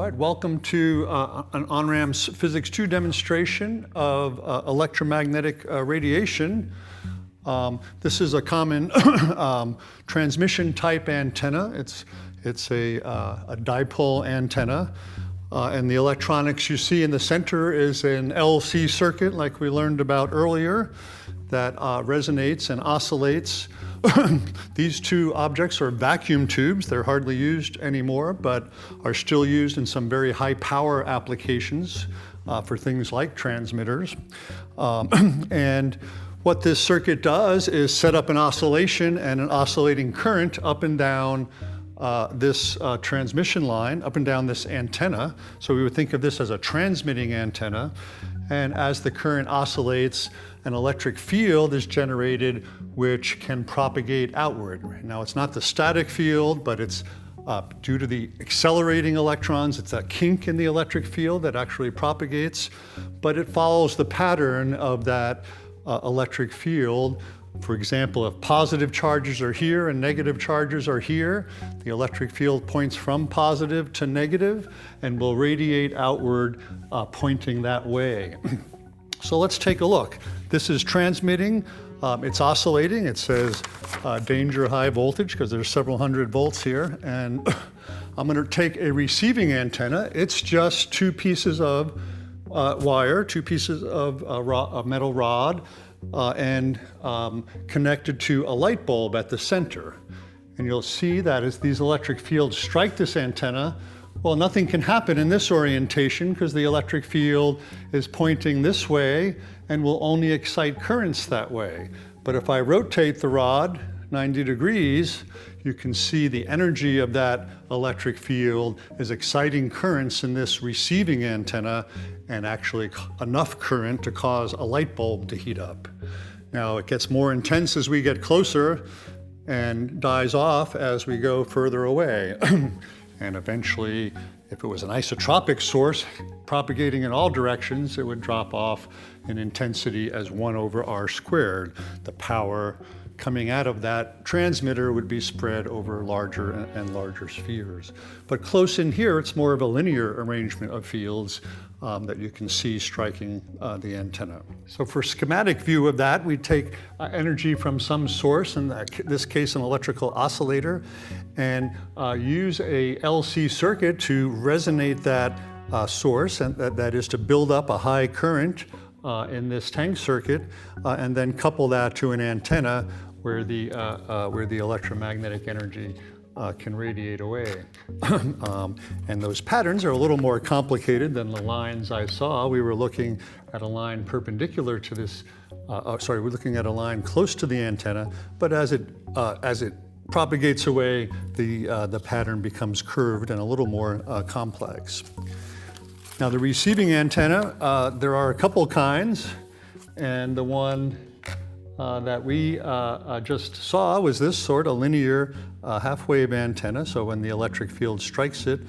All right, welcome to an OnRamps Physics 2 demonstration of electromagnetic radiation. This is a common transmission type antenna. It's a dipole antenna. And the electronics you see in the center is an LC circuit like we learned about earlier that resonates and oscillates. These two objects are vacuum tubes. They're hardly used anymore, but are still used in some very high power applications for things like transmitters. And what this circuit does is set up an oscillation and an oscillating current up and down this transmission line, up and down this antenna. So we would think of this as a transmitting antenna. And as the current oscillates, an electric field is generated which can propagate outward. Now, it's not the static field, but it's due to the accelerating electrons. It's that kink in the electric field that actually propagates, but it follows the pattern of that electric field. For example, if positive charges are here and negative charges are here, the electric field points from positive to negative and will radiate outward, pointing that way. So let's take a look. This is transmitting. It's oscillating. It says danger high voltage because there's several hundred volts here. And I'm going to take a receiving antenna. It's just two pieces of wire, two pieces of a metal rod, and connected to a light bulb at the center. And you'll see that as these electric fields strike this antenna, well, nothing can happen in this orientation because the electric field is pointing this way and will only excite currents that way. But if I rotate the rod 90 degrees, you can see the energy of that electric field is exciting currents in this receiving antenna and actually enough current to cause a light bulb to heat up. Now, it gets more intense as we get closer and dies off as we go further away. And eventually, if it was an isotropic source propagating in all directions, it would drop off in intensity as 1 over r squared. The power coming out of that transmitter would be spread over larger and larger spheres. But close in here, it's more of a linear arrangement of fields that you can see striking the antenna. So for schematic view of that, we take energy from some source, in this case an electrical oscillator, and use a LC circuit to resonate that source, and that is to build up a high current in this tank circuit, and then couple that to an antenna where the electromagnetic energy can radiate away. And those patterns are a little more complicated than the lines I saw. We were looking at a line perpendicular to this, we're looking at a line close to the antenna, but as it propagates away, the pattern becomes curved and a little more complex. Now, the receiving antenna, there are a couple kinds, and the one that we just saw was this sort of linear half-wave antenna. So when the electric field strikes it,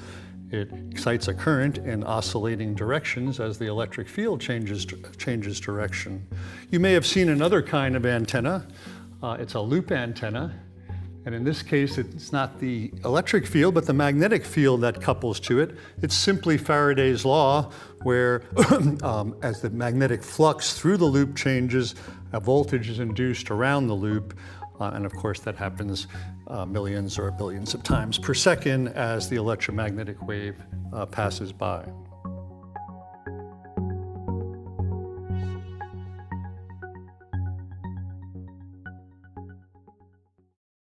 it excites a current in oscillating directions as the electric field changes direction. You may have seen another kind of antenna. It's a loop antenna. And in this case, it's not the electric field, but the magnetic field that couples to it. It's simply Faraday's law, where as the magnetic flux through the loop changes, a voltage is induced around the loop. And of course, that happens millions or billions of times per second as the electromagnetic wave passes by.